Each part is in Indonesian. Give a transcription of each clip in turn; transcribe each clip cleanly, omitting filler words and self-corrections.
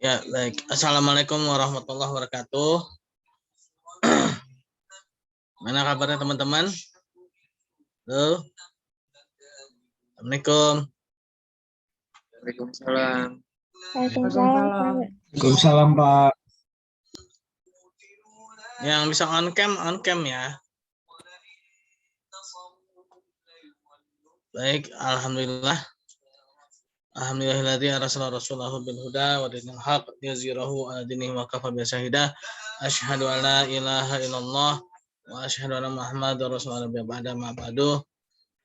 Ya, baik. Assalamualaikum warahmatullahi wabarakatuh. Mana kabarnya teman-teman? Halo. Assalamualaikum. Waalaikumsalam. Waalaikumsalam. Waalaikumsalam, Pak. Yang bisa on cam ya. Baik, alhamdulillah. Alhamdulillahilladzi arsala rasulahu bil huda wa dinil haq yuzhirahu 'ala dinihi wa kafa bi syahida. Asyhadu an la ilaha illallah wa asyhadu anna Muhammadar rasulullah ba'da ma ba'du.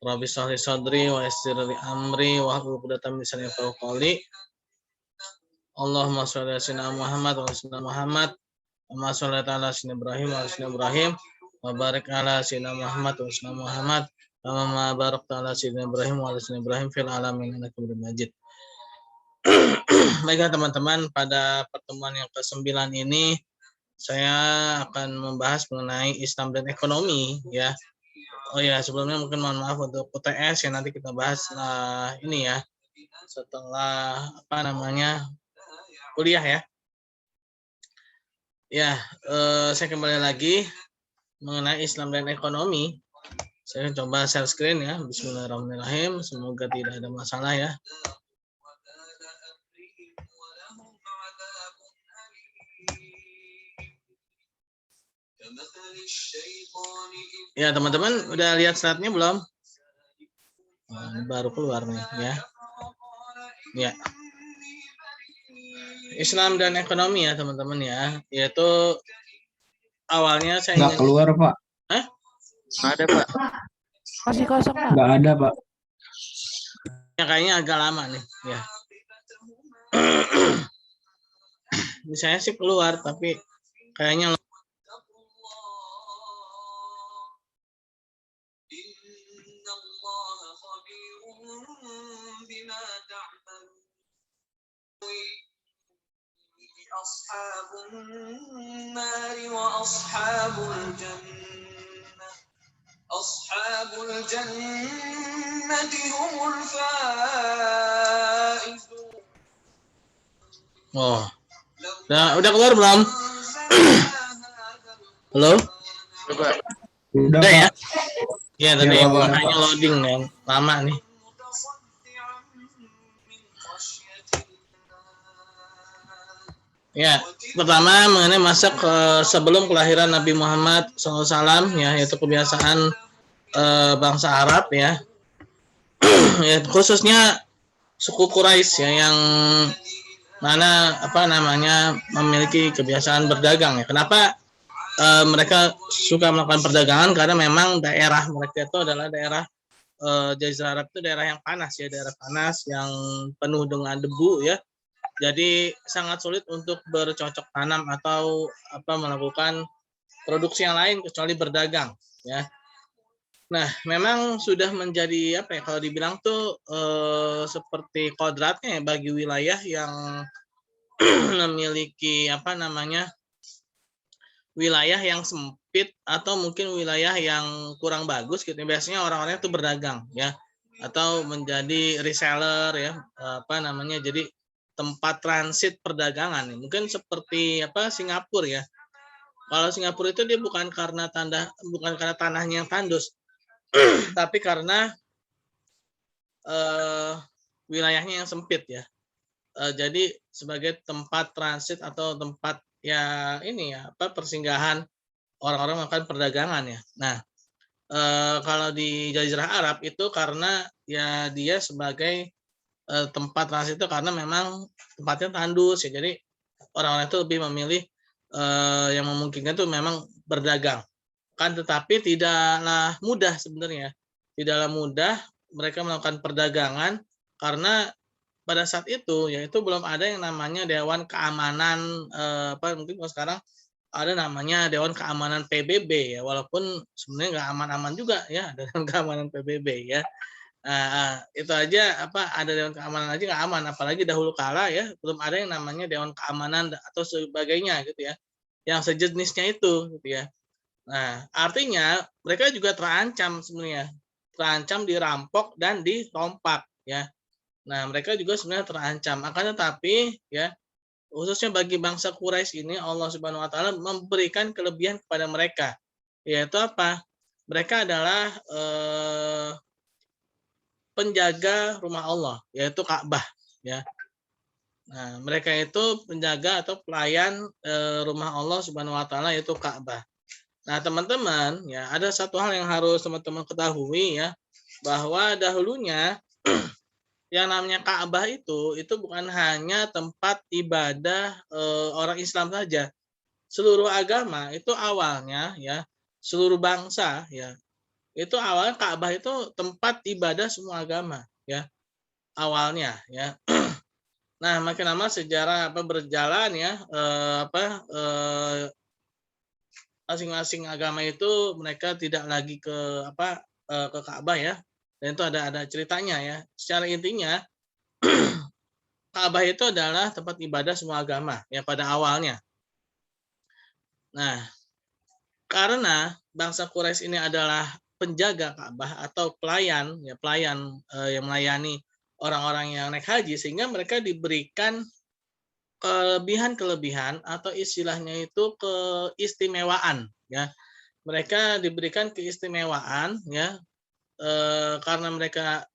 Rabbi shrah li sadri wa yassir li amri wa hlul 'uqdatam min lisani yafqahu qawli. Allahumma shalli ala sayyidina Muhammad wa ala Muhammad. Wa shalli ala sayyidina Ibrahim wa ala Ibrahim. Wa barik ala sayyidina Muhammad wa ala Muhammad. Kama barakta ala sayyidina Ibrahim wa ala Ibrahim fil alamin innaka Hamidum Majid. Baiklah teman-teman, pada pertemuan yang ke-9 ini saya akan membahas mengenai Islam dan ekonomi ya. Oh ya, sebelumnya mungkin mohon maaf untuk UTS yang nanti kita bahas ini ya. Setelah kuliah ya. Ya, saya kembali lagi mengenai Islam dan ekonomi. Saya coba share screen ya. Bismillahirrahmanirrahim. Semoga tidak ada masalah ya. Ya teman-teman, udah lihat slide-nya belum? Nah, ini baru keluar nih ya. Ya. Islam dan ekonomi ya teman-teman ya. Yaitu awalnya saya nggak keluar, Pak. Hah? Ada, Pak. Masih kosong, Pak. Nggak ada, Pak. Ya, kayaknya agak lama nih ya. Saya sih keluar tapi kayaknya Ashabun nari wa ashabul jannah. Ashabul jannati humul faizun. Oh. Udah keluar belum? Halo? Udah, Pak. ya? Ya, tadi Ya, makanya loading kan. Lama nih. Ya, pertama mengenai masa sebelum kelahiran Nabi Muhammad SAW ya, yaitu kebiasaan bangsa Arab ya. Ya, khususnya suku Quraisy ya yang mana memiliki kebiasaan berdagang ya. Kenapa mereka suka melakukan perdagangan? Karena memang daerah mereka itu adalah daerah Jazirah Arab, itu daerah yang panas ya, daerah panas yang penuh dengan debu ya. Jadi sangat sulit untuk bercocok tanam atau melakukan produksi yang lain kecuali berdagang ya. Nah, memang sudah menjadi kalau dibilang tuh seperti kodratnya ya bagi wilayah yang memiliki wilayah yang sempit atau mungkin wilayah yang kurang bagus gitu. Biasanya orang-orangnya itu berdagang ya atau menjadi reseller ya, jadi tempat transit perdagangan. Mungkin seperti Singapura ya. Kalau Singapura itu dia bukan karena tanahnya yang tandus, tapi karena wilayahnya yang sempit ya. Jadi sebagai tempat transit atau tempat persinggahan orang-orang melakukan perdagangan ya. Nah, kalau di Jazirah Arab itu karena ya dia sebagai tempat transit itu karena memang tempatnya tandus ya. Jadi orang-orang itu lebih memilih yang memungkinkan itu memang berdagang. Kan tetapi tidaklah mudah sebenarnya. Tidaklah mudah mereka melakukan perdagangan karena pada saat itu yaitu belum ada yang namanya Dewan Keamanan mungkin kalau sekarang ada namanya Dewan Keamanan PBB ya, walaupun sebenarnya nggak aman-aman juga ya Dewan Keamanan PBB ya. Itu aja ada Dewan Keamanan aja nggak aman, apalagi dahulu kala ya belum ada yang namanya Dewan Keamanan atau sebagainya gitu ya, yang sejenisnya itu gitu ya. Nah, artinya mereka juga terancam sebenarnya, terancam dirampok dan ditompak ya. Nah, mereka juga sebenarnya terancam. Akan tetapi ya khususnya bagi bangsa Quraisy ini Allah Subhanahu wa taala memberikan kelebihan kepada mereka. Yaitu apa? Mereka adalah penjaga rumah Allah, yaitu Ka'bah, ya. Nah, mereka itu penjaga atau pelayan rumah Allah Subhanahu wa taala yaitu Ka'bah. Nah, teman-teman, ya, ada satu hal yang harus teman-teman ketahui ya, bahwa dahulunya yang namanya Ka'bah itu bukan hanya tempat ibadah orang Islam saja. Seluruh agama itu awalnya ya, seluruh bangsa ya, itu awalnya Ka'bah itu tempat ibadah semua agama ya, awalnya ya. Nah, makin lama sejarah berjalan ya, masing-masing agama itu mereka tidak lagi ke Ka'bah ya. Dan itu ada ceritanya ya. Secara intinya Ka'bah itu adalah tempat ibadah semua agama ya pada awalnya. Nah, karena bangsa Quraisy ini adalah penjaga Ka'bah atau pelayan ya, pelayan yang melayani orang-orang yang naik haji, sehingga mereka diberikan kelebihan-kelebihan atau istilahnya itu keistimewaan ya. Mereka diberikan keistimewaan ya, karena mereka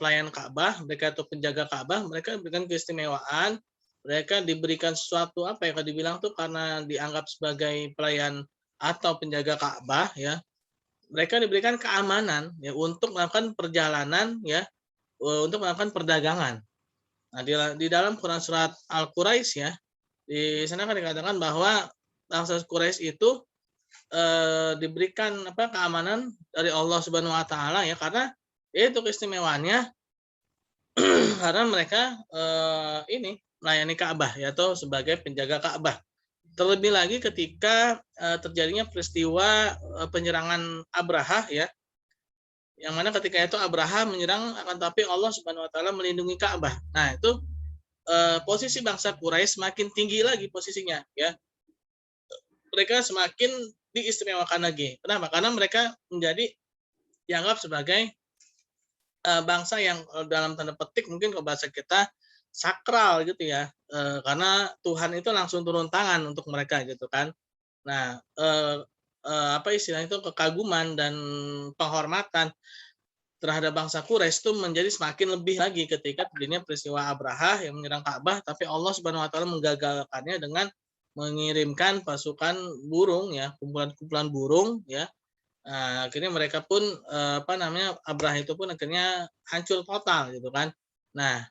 pelayan Ka'bah, mereka itu penjaga Ka'bah, mereka diberikan keistimewaan, mereka diberikan sesuatu apa ya, kalau dibilang tuh karena dianggap sebagai pelayan atau penjaga Ka'bah ya, mereka diberikan keamanan ya untuk melakukan perjalanan ya, untuk melakukan perdagangan. Nah, di dalam Quran surat Al-Quraisy ya, di sana kan dikatakan bahwa bangsa Quraisy itu diberikan keamanan dari Allah Subhanahu wa taala ya, karena itu keistimewaannya karena mereka ini melayani Ka'bah ya, atau sebagai penjaga Ka'bah. Terlebih lagi ketika terjadinya peristiwa penyerangan Abraha ya, yang mana ketika itu Abraha menyerang, akan tapi Allah Subhanahu wa taala melindungi Ka'bah. Nah, itu posisi bangsa Quraisy semakin tinggi lagi posisinya ya. Mereka semakin diistimewakan lagi. Kenapa? Karena mereka menjadi dianggap sebagai bangsa yang dalam tanda petik mungkin kalau bahasa kita sakral gitu ya. Karena Tuhan itu langsung turun tangan untuk mereka gitu kan. Nah, apa istilahnya itu, kekaguman dan penghormatan terhadap bangsa Quraisy itu menjadi semakin lebih lagi ketika terjadinya peristiwa Abraha yang menyerang Ka'bah, tapi Allah Subhanahu wa taala menggagalkannya dengan mengirimkan pasukan burung ya, kumpulan-kumpulan burung ya. Nah, akhirnya mereka pun Abraha itu pun akhirnya hancur total gitu kan. Nah,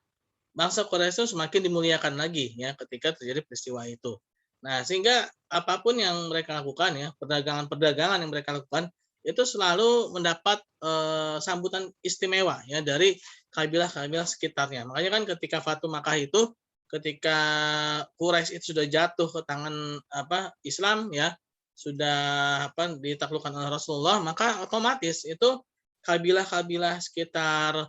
bangsa Quraisy itu semakin dimuliakan lagi ya ketika terjadi peristiwa itu. Nah, sehingga apapun yang mereka lakukan ya, perdagangan-perdagangan yang mereka lakukan itu selalu mendapat sambutan istimewa ya dari kabilah-kabilah sekitarnya. Makanya kan ketika Fatu Makkah itu, ketika Quraisy itu sudah jatuh ke tangan Islam ya, sudah ditaklukkan oleh Rasulullah, maka otomatis itu kabilah-kabilah sekitar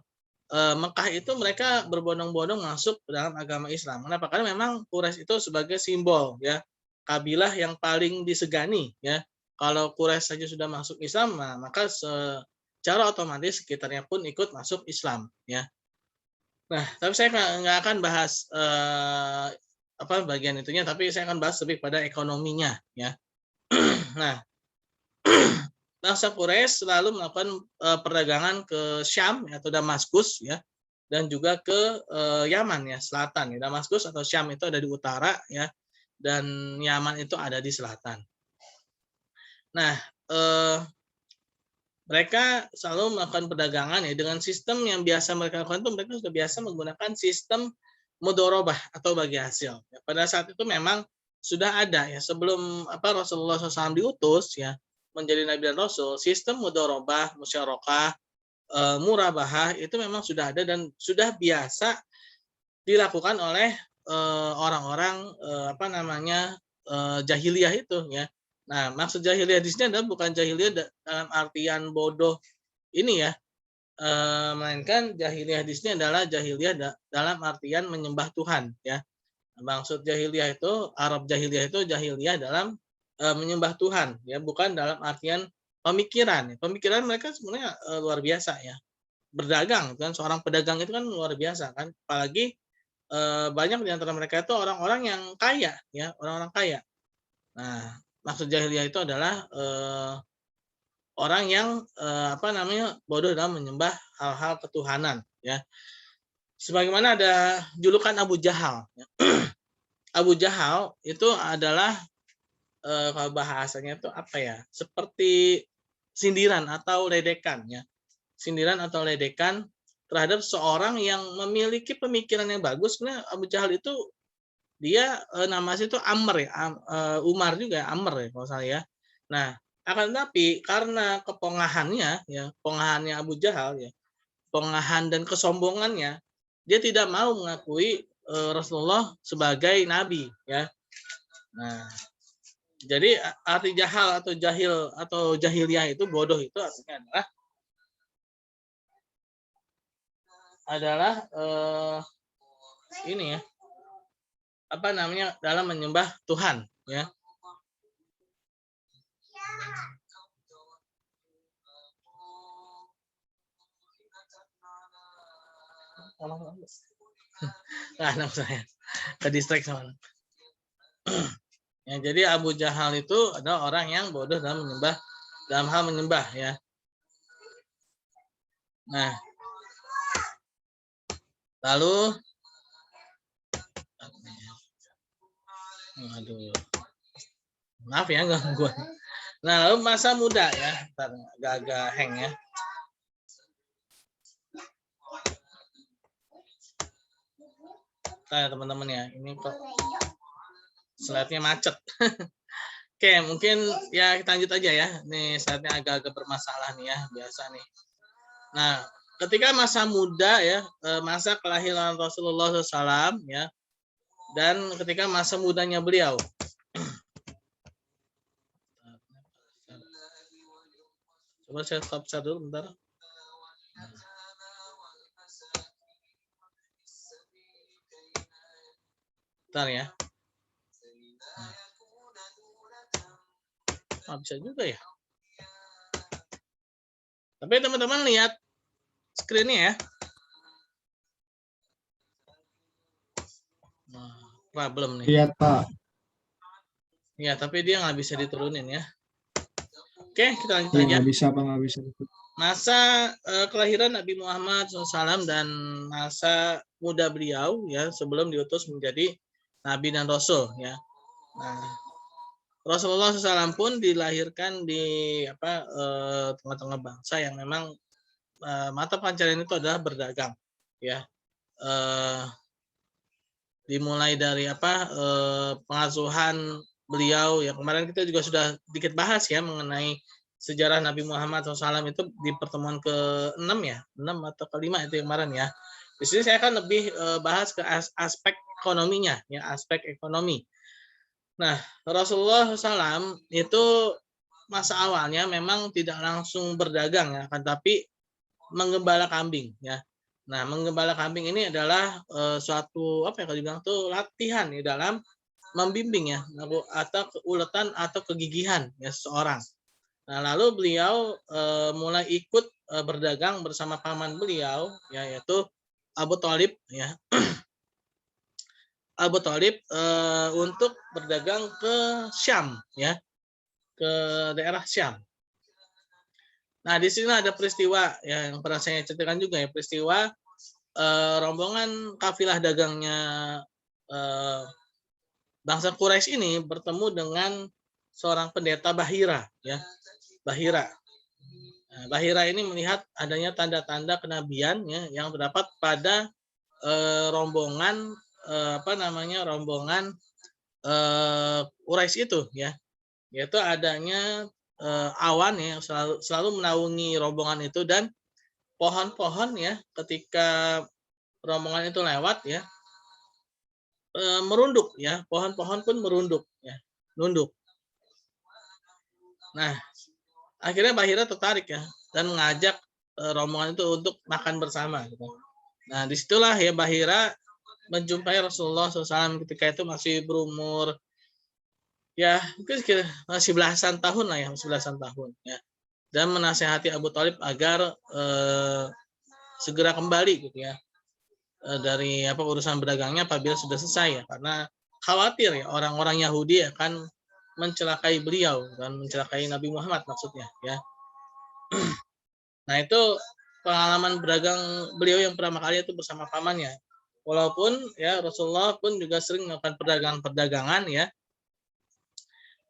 Mekah itu mereka berbondong-bondong masuk ke dalam agama Islam. Kenapa? Karena memang Quraisy itu sebagai simbol ya, kabilah yang paling disegani ya. Kalau Quraisy saja sudah masuk Islam, nah, maka secara otomatis sekitarnya pun ikut masuk Islam ya. Nah, tapi saya nggak akan bahas bagian itunya, tapi saya akan bahas lebih pada ekonominya ya. Nah, bangsa Quraisy selalu melakukan perdagangan ke Syam atau Damaskus ya, dan juga ke Yaman ya, selatan ya. Damaskus atau Syam itu ada di utara ya, dan Yaman itu ada di selatan. Nah, mereka selalu melakukan perdagangan ya dengan sistem yang biasa mereka lakukan, itu mereka sudah biasa menggunakan sistem mudorobah atau bagi hasil. Ya, pada saat itu memang sudah ada ya, sebelum Rasulullah SAW diutus ya menjadi Nabi dan Rasul, sistem mudorobah, musyarakah, murabahah itu memang sudah ada dan sudah biasa dilakukan oleh orang-orang jahiliyah itu ya. Nah, maksud jahiliyah di sini adalah bukan jahiliyah dalam artian bodoh ini ya, melainkan jahiliyah di sini adalah jahiliyah dalam artian menyembah Tuhan ya. Maksud jahiliyah itu, Arab jahiliyah itu jahiliyah dalam menyembah Tuhan ya, bukan dalam artian pemikiran. Pemikiran mereka sebenarnya luar biasa ya. Berdagang kan, seorang pedagang itu kan luar biasa kan, apalagi banyak di antara mereka itu orang-orang yang kaya, ya, orang-orang kaya. Nah, maksud jahiliyah itu adalah orang yang bodoh dalam menyembah hal-hal ketuhanan, ya. Sebagaimana ada julukan Abu Jahal. Ya. Abu Jahal itu adalah kalau bahasanya itu apa ya? Seperti sindiran atau ledekan, ya. Sindiran atau ledekan terhadap seorang yang memiliki pemikiran yang bagus. Sebenarnya Abu Jahal itu dia namanya itu Amr ya, Umar juga Amr ya kalau saya ya. Nah, akan tetapi karena kepongahannya ya, pongahannya Abu Jahal ya, pongahan dan kesombongannya, dia tidak mau mengakui Rasulullah sebagai nabi ya. Nah, jadi arti jahal atau jahil atau jahiliyah itu bodoh itu artinya adalah ini ya, apa namanya, dalam menyembah Tuhan ya. Nah, nama saya ke distract sama. Ya, jadi Abu Jahal itu adalah orang yang bodoh dalam hal menyembah ya. Nah, lalu aduh. Maaf ya gangguan. Nah, lalu masa muda ya. Agak-agak hang ya. Nah, teman-teman ya, ini kok slide-nya macet. Oke, mungkin ya kita lanjut aja ya. Nih slide-nya agak-agak bermasalah nih ya, biasa nih. Nah, ketika masa muda ya, masa kelahiran Rasulullah SAW ya, dan ketika masa mudanya beliau. Coba saya stop share dulu bentar. Bentar ya. Bisa juga ya. Tapi teman-teman lihat screen-nya ya. Nah, problem nih. Lihat Pak. Ya, tapi dia nggak bisa diturunin ya. Oke, kita lanjut Ya, aja. nggak bisa Pak, nggak bisa. Masa kelahiran Nabi Muhammad SAW dan masa muda beliau ya sebelum diutus menjadi Nabi dan Rasul ya. Nah, Rasulullah SAW pun dilahirkan di tengah-tengah bangsa yang memang mata pencarian itu adalah berdagang ya. Dimulai dari pengasuhan beliau yang kemarin kita juga sudah sedikit bahas ya mengenai sejarah Nabi Muhammad SAW itu di pertemuan ke-6 ya, 6 atau ke-5 itu yang kemarin ya. Di sini saya akan lebih bahas ke aspek ekonominya ya, aspek ekonomi. Nah, Rasulullah SAW itu masa awalnya memang tidak langsung berdagang ya, akan tapi menggembala kambing ya. Nah, menggembala kambing ini adalah suatu kalau dibilang tuh latihan di dalam membimbing ya atau keuletan atau kegigihan ya seseorang. Nah, lalu beliau mulai ikut berdagang bersama paman beliau ya, yaitu Abu Thalib ya. Abu Thalib untuk berdagang ke Syam ya, ke daerah Syam. Nah, di sini ada peristiwa ya, yang pernah saya ceritakan juga ya, peristiwa rombongan kafilah dagangnya bangsa Quraisy ini bertemu dengan seorang pendeta Bahira ya. Bahira. Nah, Bahira ini melihat adanya tanda-tanda kenabian ya yang terdapat pada rombongan rombongan Quraisy itu ya. Yaitu adanya awan ya yang selalu menaungi rombongan itu dan pohon-pohon ya ketika rombongan itu lewat ya merunduk ya, pohon-pohon pun merunduk ya, nunduk. Nah, akhirnya Bahira tertarik ya dan mengajak rombongan itu untuk makan bersama gitu. Nah, disitulah ya Bahira menjumpai Rasulullah SAW ketika itu masih berumur ya mungkin masih belasan tahun lah ya, masih belasan tahun ya. Dan menasihati Abu Thalib agar segera kembali gitu ya. dari urusan berdagangnya apabila sudah selesai ya, karena khawatir ya orang-orang Yahudi akan mencelakai beliau dan mencelakai Nabi Muhammad maksudnya ya. Nah, itu pengalaman berdagang beliau yang pertama kali itu bersama pamannya. Walaupun ya Rasulullah pun juga sering melakukan perdagangan-perdagangan ya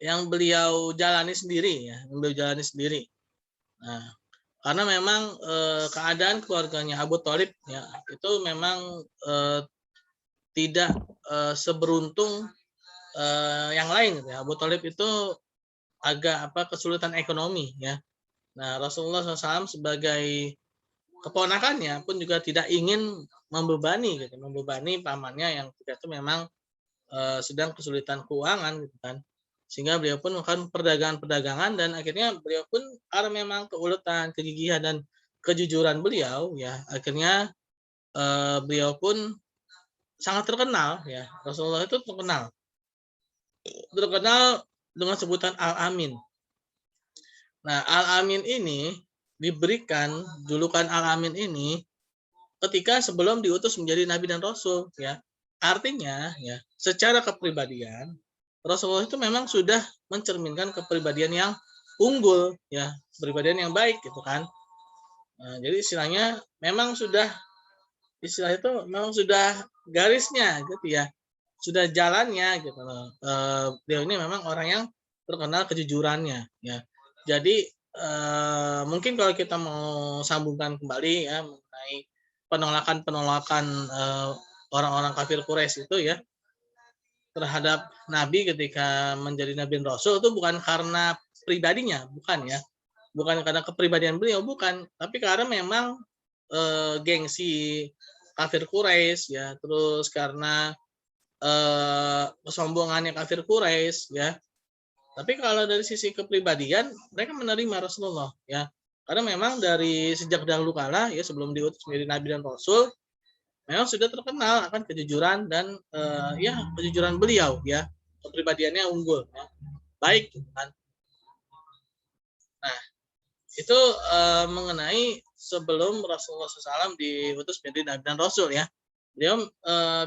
yang beliau jalani sendiri ya, yang beliau jalani sendiri. Nah, karena memang keadaan keluarganya Abu Thalib ya itu memang tidak seberuntung yang lain gitu ya. Abu Thalib itu agak kesulitan ekonomi ya. Nah, Rasulullah SAW sebagai keponakannya pun juga tidak ingin membebani pamannya yang itu memang sedang kesulitan keuangan gitu kan. Sehingga beliau pun melakukan perdagangan-perdagangan dan akhirnya beliau pun karena memang keuletan, kegigihan dan kejujuran beliau ya, akhirnya beliau pun sangat terkenal ya. Rasulullah itu terkenal dengan sebutan Al-Amin. Nah, Al-Amin ini diberikan julukan Al-Amin ini ketika sebelum diutus menjadi nabi dan rasul ya. Artinya ya, secara kepribadian Rasulullah itu memang sudah mencerminkan kepribadian yang unggul ya, kepribadian yang baik gitu kan. Nah, jadi istilahnya memang sudah garisnya gitu ya. Sudah jalannya gitu loh. Beliau ini memang orang yang terkenal kejujurannya ya. Jadi mungkin kalau kita mau sambungkan kembali ya mengenai penolakan orang-orang kafir Quraisy itu ya terhadap Nabi ketika menjadi Nabi dan Rasul itu bukan karena pribadinya, bukan ya, bukan karena kepribadian beliau, bukan, tapi karena memang gengsi kafir Quraisy ya, terus karena kesombongannya kafir Quraisy ya. Tapi kalau dari sisi kepribadian mereka menerima Rasulullah ya, karena memang dari sejak dahulu kala ya sebelum diutus menjadi Nabi dan Rasul memang sudah terkenal akan kejujuran dan ya kejujuran beliau ya, kepribadiannya unggul ya. Baik kan. Nah, itu mengenai sebelum Rasulullah SAW diutus menjadi Nabi dan Rasul ya. Beliau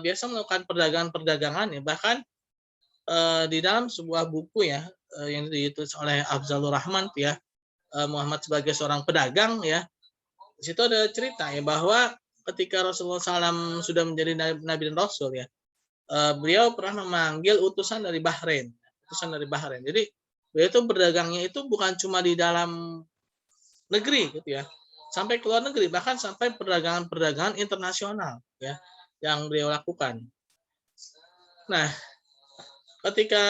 biasa melakukan perdagangan-perdagangan ya, bahkan di dalam sebuah buku ya yang ditulis oleh Afzalur Rahman ya, Muhammad sebagai seorang pedagang ya. Di situ ada cerita ya bahwa ketika Rasulullah SAW sudah menjadi Nabi dan Rasul ya, beliau pernah memanggil utusan dari Bahrain. Jadi beliau itu berdagangnya itu bukan cuma di dalam negeri gitu ya, sampai ke luar negeri, bahkan sampai perdagangan internasional ya yang beliau lakukan. Nah, ketika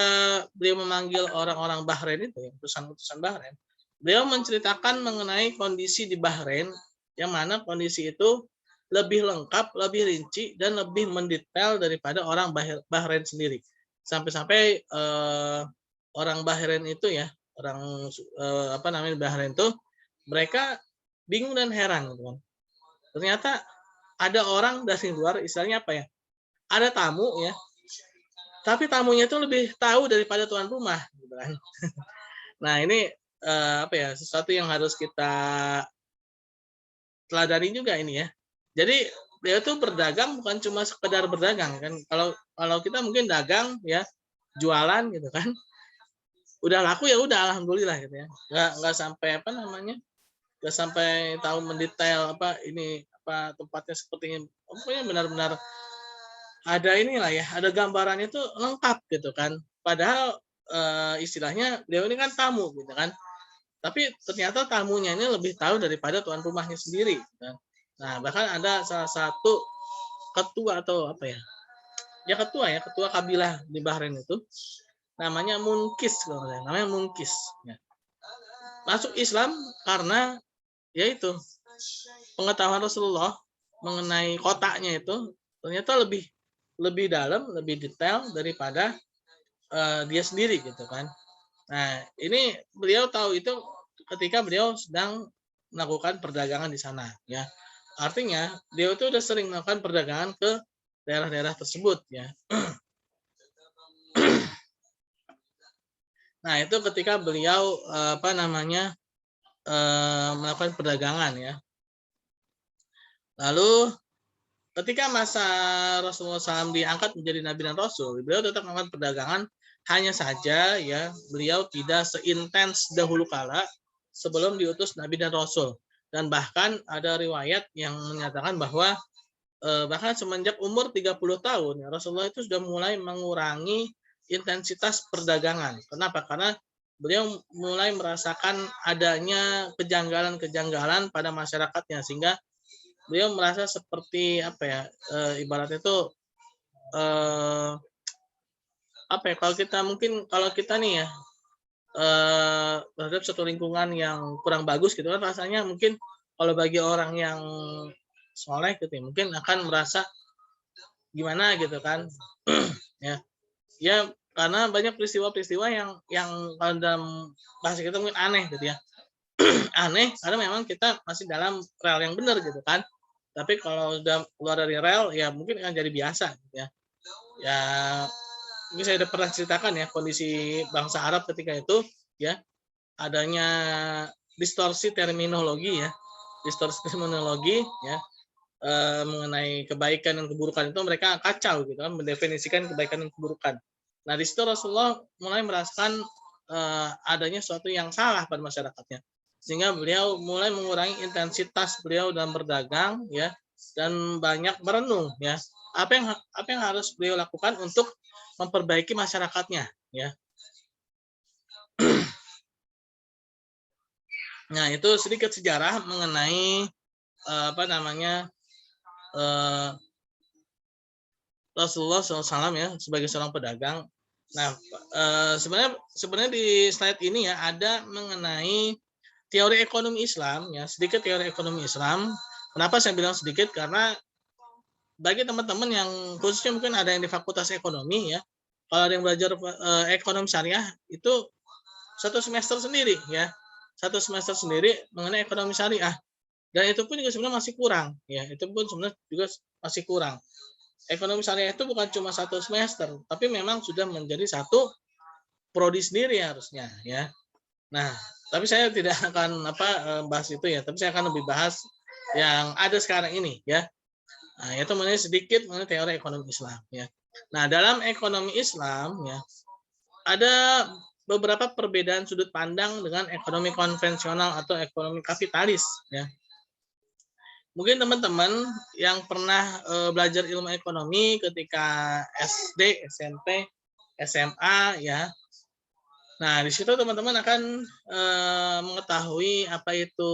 beliau memanggil orang-orang Bahrain itu, utusan-utusan Bahrain, beliau menceritakan mengenai kondisi di Bahrain yang mana kondisi itu lebih lengkap, lebih rinci, dan lebih mendetail daripada orang Bahrain sendiri. Sampai-sampai orang Bahrain itu ya, orang Bahrain itu, mereka bingung dan heran. Gitu. Ternyata ada orang dari luar, istilahnya ada tamu ya, tapi tamunya itu lebih tahu daripada tuan rumah. Gitu kan. Nah ini sesuatu yang harus kita teladani juga ini ya. Jadi dia tuh berdagang bukan cuma sekedar berdagang kan. Kalau kita mungkin dagang ya, jualan gitu kan. Udah laku ya udah alhamdulillah gitu ya. Enggak sampai enggak sampai tahu mendetail tempatnya seperti ini. Pokoknya benar-benar ada inilah ya, ada gambaran itu lengkap gitu kan. Padahal istilahnya dia ini kan tamu gitu kan. Tapi ternyata tamunya ini lebih tahu daripada tuan rumahnya sendiri. Kan? Nah, bahkan ada salah satu ketua atau ketua kabilah di Bahrain itu namanya Munkis, namanya Munkis. Ya. Masuk Islam karena yaitu pengetahuan Rasulullah mengenai kotaknya itu ternyata lebih dalam, lebih detail daripada dia sendiri gitu kan. Nah, ini beliau tahu itu ketika beliau sedang melakukan perdagangan di sana ya. Artinya, dia itu udah sering melakukan perdagangan ke daerah-daerah tersebut ya. Nah, itu ketika beliau melakukan perdagangan ya. Lalu ketika masa Rasulullah SAW diangkat menjadi Nabi dan Rasul, beliau tetap melakukan perdagangan, hanya saja ya beliau tidak seintens dahulu kala sebelum diutus Nabi dan Rasul. Dan bahkan ada riwayat yang menyatakan bahwa bahkan semenjak umur 30 tahun ya, Rasulullah itu sudah mulai mengurangi intensitas perdagangan. Kenapa? Karena beliau mulai merasakan adanya kejanggalan-kejanggalan pada masyarakatnya, sehingga beliau merasa seperti apa ya, ibaratnya itu apa ya, kalau kita nih ya terhadap satu lingkungan yang kurang bagus gitu kan, rasanya mungkin kalau bagi orang yang soleh gitu ya, mungkin akan merasa gimana gitu kan. Ya ya karena banyak peristiwa-peristiwa yang kalau dalam bahasa kita mungkin aneh gitu ya. Aneh karena memang kita masih dalam rel yang benar gitu kan, tapi kalau udah keluar dari rel ya mungkin akan jadi biasa gitu ya. Ya mungkin saya udah pernah ceritakan ya kondisi bangsa Arab ketika itu ya, adanya distorsi terminologi ya, ya, mengenai kebaikan dan keburukan itu mereka kacau gitu kan, mendefinisikan kebaikan dan keburukan. Nah di situ Rasulullah mulai merasakan adanya sesuatu yang salah pada masyarakatnya, sehingga beliau mulai mengurangi intensitas beliau dalam berdagang ya, dan banyak merenung ya apa yang harus beliau lakukan untuk memperbaiki masyarakatnya ya. Nah itu sedikit sejarah mengenai apa namanya Rasulullah SAW ya sebagai seorang pedagang. Nah sebenarnya di slide ini ya ada mengenai teori ekonomi Islam ya, sedikit teori ekonomi Islam. Kenapa saya bilang sedikit? Karena bagi teman-teman yang khususnya mungkin ada yang di Fakultas Ekonomi ya, kalau ada yang belajar ekonomi syariah itu satu semester sendiri ya, satu semester sendiri mengenai ekonomi syariah, dan itu pun juga sebenarnya masih kurang ya, itu pun sebenarnya juga masih kurang. Ekonomi syariah itu bukan cuma satu semester, tapi memang sudah menjadi satu prodi sendiri harusnya ya. Nah tapi saya tidak akan bahas itu ya, tapi saya akan lebih bahas yang ada sekarang ini ya. Nah, itu mengenai sedikit mengenai teori ekonomi Islam ya. Nah, dalam ekonomi Islam ya ada beberapa perbedaan sudut pandang dengan ekonomi konvensional atau ekonomi kapitalis ya. Mungkin teman-teman yang pernah belajar ilmu ekonomi ketika SD, SMP, SMA ya. Nah, di situ teman-teman akan mengetahui apa itu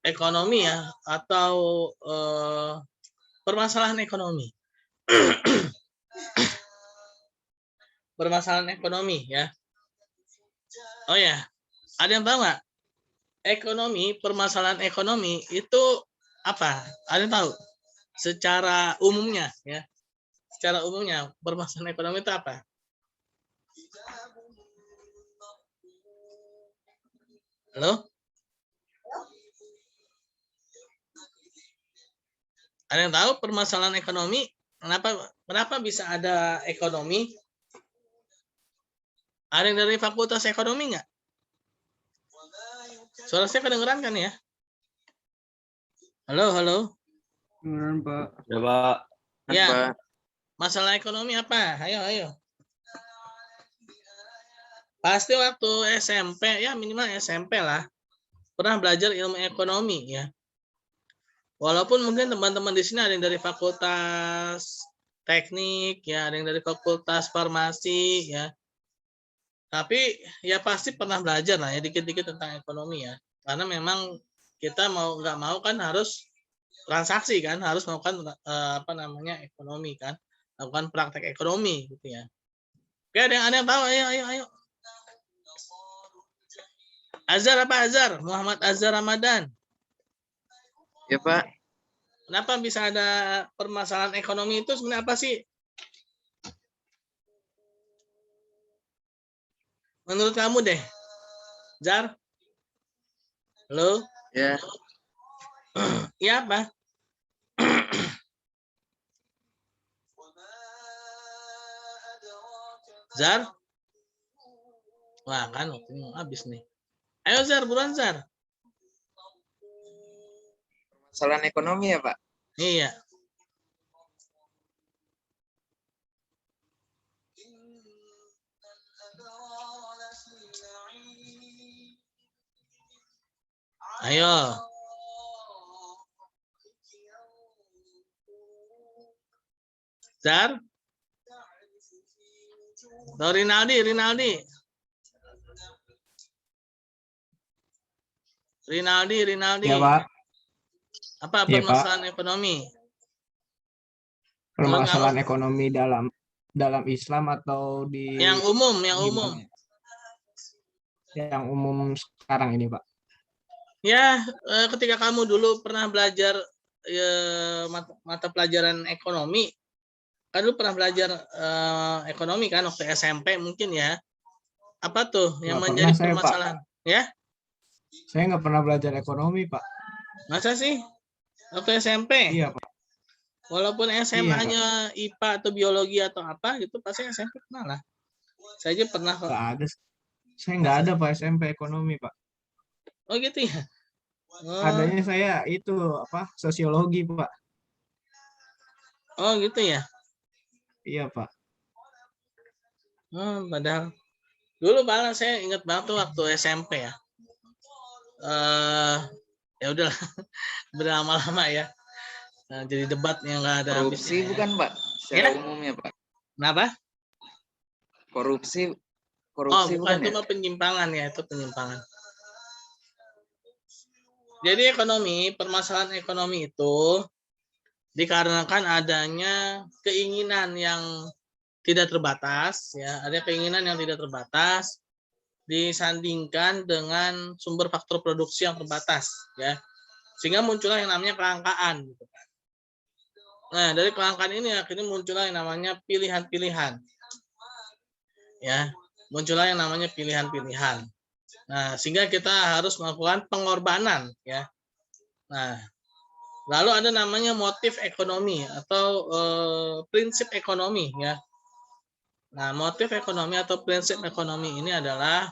ekonomi ya, atau permasalahan ekonomi. Permasalahan ekonomi ya. Oh ya, ada yang tahu nggak? Ekonomi, permasalahan ekonomi itu apa? Ada yang tahu? Secara umumnya ya. Secara umumnya permasalahan ekonomi itu apa? Halo? Ada yang tahu permasalahan ekonomi? Kenapa bisa ada ekonomi? Ada yang dari Fakultas Ekonomi nggak? Suara saya kedengeran kan ya? Halo, halo. Kedengeran, Pak. Ya, Pak. Ya. Pak. Masalah ekonomi apa? Ayo. Pasti waktu SMP ya, minimal SMP lah, pernah belajar ilmu ekonomi ya. Walaupun mungkin teman-teman di sini ada yang dari Fakultas Teknik ya, ada yang dari Fakultas Farmasi ya. Tapi ya pasti pernah belajar lah ya dikit-dikit tentang ekonomi ya. Karena memang kita mau nggak mau kan harus transaksi kan, harus melakukan ekonomi kan, lakukan praktek ekonomi gitu ya. Oke, ada yang tahu? Ayo. Azhar apa Azhar? Muhammad Azhar Ramadan. Ya, Pak. Kenapa bisa ada permasalahan ekonomi itu sebenarnya apa sih? Menurut kamu deh, Zar? Halo? Ya. Iya apa? Zar? Wah kan waktunya habis nih. Ayo Zar, buruan Zar. permasalahan ekonomi ya, Pak? Iya. Ayo. Zar. Tuh, Rinaldi. Ya Pak, Apa iya Pak. permasalahan ekonomi? Permasalahan ekonomi dalam Islam atau di Yang umum. gimana ya? Yang umum sekarang ini Pak. Ya, ketika kamu dulu pernah belajar mata pelajaran ekonomi, kan dulu pernah belajar ekonomi kan waktu SMP mungkin ya. Apa tuh yang Nggak menjadi pernah saya, Pak. permasalahan? Ya, Saya nggak pernah belajar ekonomi Pak. masa sih? Waktu SMP? Iya Pak. Walaupun Iya, SMA-nya IPA atau biologi atau apa gitu, pasti SMP pernah lah. Saya aja pernah kok. Nggak ada. Saya nggak ada Pak SMP ekonomi Pak. Oh gitu ya? Adanya saya itu sosiologi Pak. Oh gitu ya? Iya Pak. Padahal dulu malah saya ingat banget tuh waktu SMP ya. Ya udahlah, berlama-lama ya. Nah, jadi debat yang nggak ada Korupsi habisnya, bukan, Pak? Secara umumnya, Pak. Kenapa? Korupsi Bukan, bukan itu ya? mah penyimpangan ya, itu penyimpangan. Jadi permasalahan ekonomi itu dikarenakan adanya keinginan yang tidak terbatas, ya, ada keinginan yang tidak terbatas disandingkan dengan sumber faktor produksi yang terbatas, ya, sehingga muncullah yang namanya kelangkaan. Gitu. Nah, dari kelangkaan ini akhirnya muncullah yang namanya pilihan-pilihan, ya, muncullah yang namanya pilihan-pilihan. Nah, sehingga kita harus melakukan pengorbanan, ya. Nah, lalu ada namanya motif ekonomi atau prinsip ekonomi, ya. Nah, motif ekonomi atau prinsip ekonomi ini adalah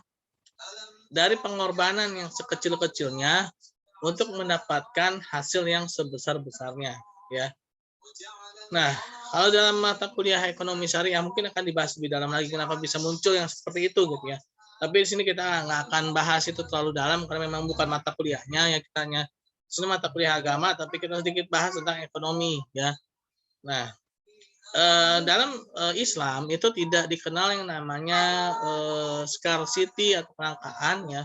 dari pengorbanan yang sekecil-kecilnya untuk mendapatkan hasil yang sebesar-besarnya, ya. Nah, kalau dalam mata kuliah ekonomi syariah mungkin akan dibahas lebih dalam lagi kenapa bisa muncul yang seperti itu, gitu ya. Tapi di sini kita nggak akan bahas itu terlalu dalam karena memang bukan mata kuliahnya, ya, kita hanya ini mata kuliah agama, tapi kita sedikit bahas tentang ekonomi, ya. Nah, dalam Islam itu tidak dikenal yang namanya scarcity atau kelangkaan, ya,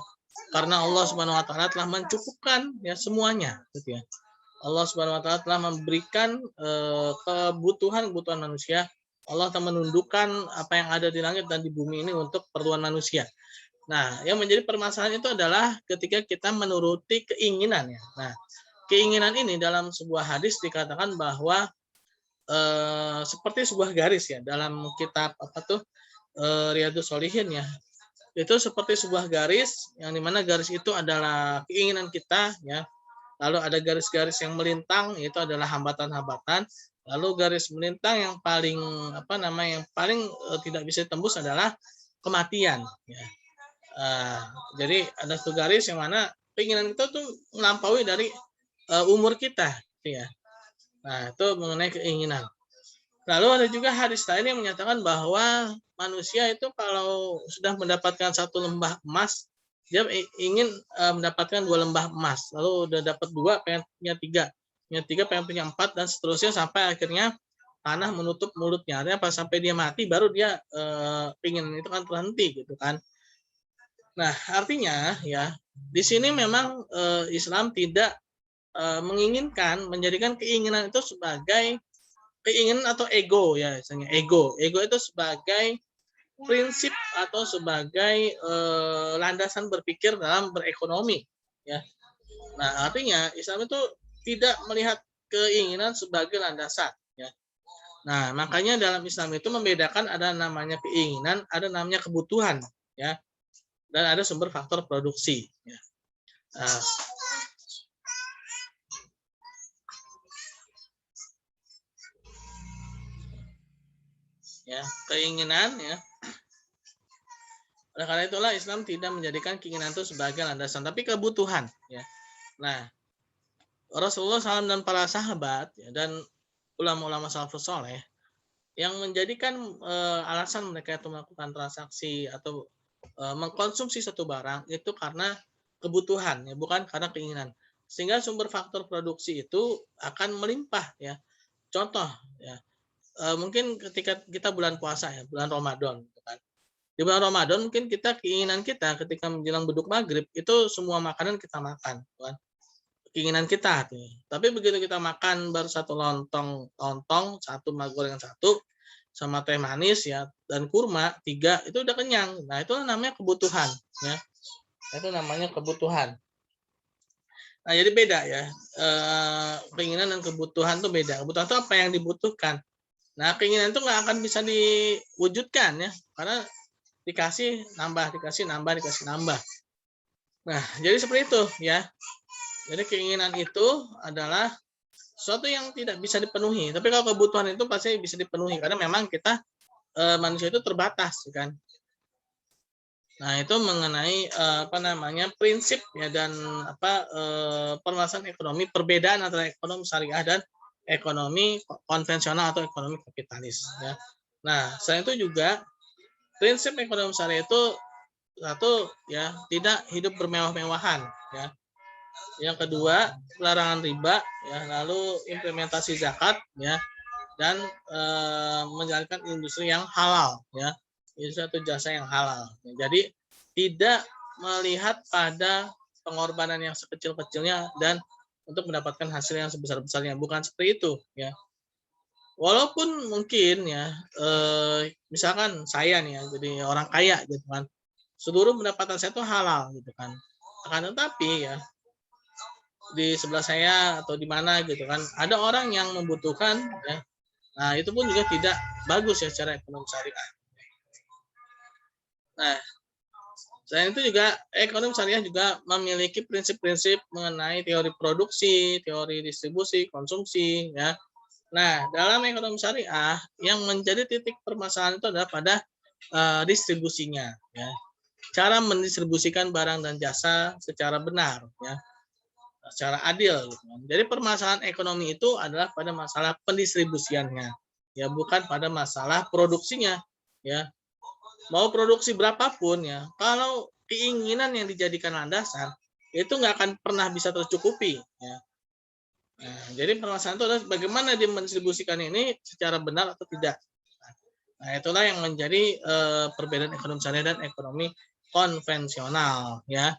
karena Allah Subhanahu Wa Taala telah mencukupkan ya semuanya, gitu ya. Allah Subhanahu Wa Taala telah memberikan kebutuhan manusia. Allah telah menundukkan apa yang ada di langit dan di bumi ini untuk keperluan manusia. Nah, yang menjadi permasalahan itu adalah ketika kita menuruti keinginannya. Nah, keinginan ini dalam sebuah hadis dikatakan bahwa seperti sebuah garis ya dalam kitab Riyadhus Shalihin ya. Itu seperti sebuah garis yang dimana garis itu adalah keinginan kita ya. Lalu ada garis-garis yang melintang, itu adalah hambatan-hambatan. Lalu garis melintang yang paling tidak bisa ditembus adalah kematian. Ya. Jadi ada satu garis yang mana keinginan kita tuh melampaui dari umur kita, ya. Nah itu mengenai keinginan. Lalu ada juga hadis lain yang menyatakan bahwa manusia itu kalau sudah mendapatkan satu lembah emas, dia ingin mendapatkan 2 lembah emas, lalu udah dapat 2 pengen punya 3, punya 3 pengen punya 4 dan seterusnya sampai akhirnya tanah menutup mulutnya. Artinya pas sampai dia mati baru dia ingin itu kan terhenti gitu kan. Nah artinya ya di sini memang Islam tidak menginginkan menjadikan keinginan itu sebagai keinginan atau ego ya misalnya ego itu sebagai prinsip atau sebagai landasan berpikir dalam berekonomi ya. Nah, artinya Islam itu tidak melihat keinginan sebagai landasan ya. Nah, makanya dalam Islam itu membedakan ada namanya keinginan, ada namanya kebutuhan ya. Dan ada sumber faktor produksi ya. Nah, ya, keinginan ya. Oleh karena itulah Islam tidak menjadikan keinginan itu sebagai landasan, tapi kebutuhan. Ya. Nah, Rasulullah SAW dan para sahabat ya, dan ulama-ulama salafus saleh yang menjadikan alasan mereka itu melakukan transaksi atau mengkonsumsi satu barang itu karena kebutuhan ya, bukan karena keinginan. Sehingga sumber faktor produksi itu akan melimpah ya. Contoh ya, mungkin ketika kita bulan puasa ya, bulan Ramadan gitu kan. Di bulan Ramadan mungkin keinginan kita ketika menjelang beduk maghrib itu semua makanan kita makan, gitu kan. Keinginan kita tuh. Tapi begitu kita makan baru satu lontong, satu gorengan satu, sama teh manis ya dan kurma 3 itu udah kenyang. Nah, itu namanya kebutuhan ya. Itu namanya kebutuhan. Nah, jadi beda ya. Keinginan dan kebutuhan tuh beda. Kebutuhan itu apa yang dibutuhkan. Nah, keinginan itu nggak akan bisa diwujudkan ya, karena dikasih nambah, dikasih nambah, dikasih nambah. Nah, jadi seperti itu ya. Jadi keinginan itu adalah sesuatu yang tidak bisa dipenuhi. Tapi kalau kebutuhan itu pasti bisa dipenuhi karena memang kita manusia itu terbatas, kan. Nah, itu mengenai prinsip ya dan permasalahan ekonomi, perbedaan antara ekonomi syariah dan ekonomi konvensional atau ekonomi kapitalis ya. Nah, selain itu juga prinsip ekonomi syariah itu satu ya, tidak hidup bermewah-mewahan ya. Yang kedua, larangan riba ya, lalu implementasi zakat ya, dan menjalankan industri yang halal ya. Itu satu jasa yang halal. Jadi tidak melihat pada pengorbanan yang sekecil-kecilnya dan untuk mendapatkan hasil yang sebesar-besarnya, bukan seperti itu ya. Walaupun mungkin ya misalkan saya nih ya, jadi orang kaya gitu kan. Seluruh pendapatan saya itu halal gitu kan. Akan tetapi ya di sebelah saya atau di mana gitu kan ada orang yang membutuhkan ya. Nah, itu pun juga tidak bagus ya secara ekonomi syariah. Nah, selain itu juga ekonomi syariah juga memiliki prinsip-prinsip mengenai teori produksi, teori distribusi, konsumsi ya. Nah, dalam ekonomi syariah yang menjadi titik permasalahan itu adalah pada distribusinya ya. Cara mendistribusikan barang dan jasa secara benar ya. Secara adil gitu. Jadi permasalahan ekonomi itu adalah pada masalah pendistribusiannya ya, bukan pada masalah produksinya ya. Mau produksi berapapun ya, kalau keinginan yang dijadikan landasan itu nggak akan pernah bisa tercukupi ya. Nah, jadi permasalahan itu adalah bagaimana dia mendistribusikan ini secara benar atau tidak. Nah, itulah yang menjadi perbedaan ekonomi syariah dan ekonomi konvensional ya.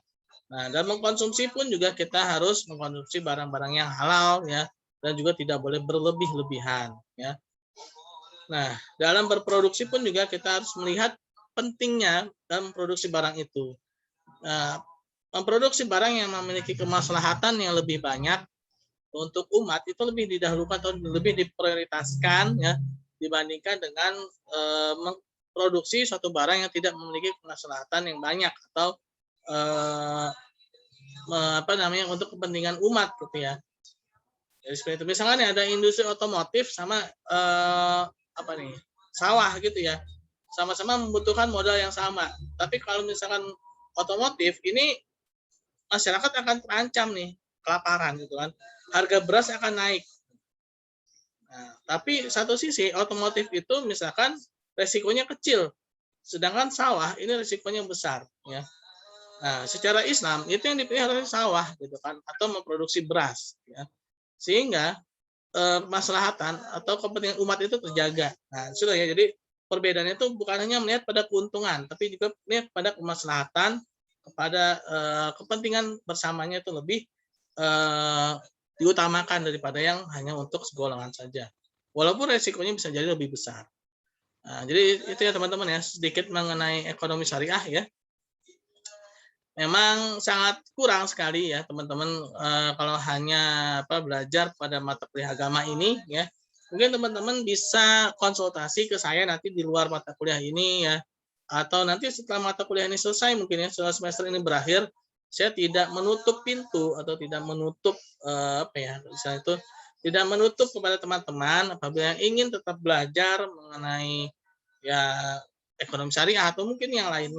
Nah, dan mengkonsumsi pun juga kita harus mengkonsumsi barang-barang yang halal ya, dan juga tidak boleh berlebih-lebihan ya. Nah, dalam berproduksi pun juga kita harus melihat pentingnya dalam memproduksi barang itu. Nah, memproduksi barang yang memiliki kemaslahatan yang lebih banyak untuk umat itu lebih didahulukan atau lebih diprioritaskan ya dibandingkan dengan memproduksi suatu barang yang tidak memiliki kemaslahatan yang banyak atau untuk kepentingan umat gitu ya. Jadi seperti itu. Misalnya ada industri otomotif sama sawah gitu ya. Sama-sama membutuhkan modal yang sama. Tapi kalau misalkan otomotif ini masyarakat akan terancam nih kelaparan gitu kan. Harga beras akan naik. Nah, tapi satu sisi otomotif itu misalkan resikonya kecil. Sedangkan sawah ini resikonya besar ya. Nah, secara Islam itu yang dipilih adalah sawah gitu kan atau memproduksi beras ya. Sehingga kemaslahatan atau kepentingan umat itu terjaga. Nah, sudah ya. Jadi perbedaannya itu bukan hanya melihat pada keuntungan, tapi juga melihat pada kemaslahatan, kepada kepentingan bersamanya itu lebih diutamakan daripada yang hanya untuk segolongan saja. Walaupun resikonya bisa jadi lebih besar. Nah, jadi itu ya teman-teman ya, sedikit mengenai ekonomi syariah ya. Memang sangat kurang sekali ya teman-teman kalau hanya belajar pada mata kuliah agama ini ya. Mungkin teman-teman bisa konsultasi ke saya nanti di luar mata kuliah ini ya. Atau nanti setelah mata kuliah ini selesai mungkin ya, setelah semester ini berakhir, saya tidak menutup pintu atau tidak menutup misalnya itu tidak menutup kepada teman-teman apabila yang ingin tetap belajar mengenai ya ekonomi syariah atau mungkin yang lainnya.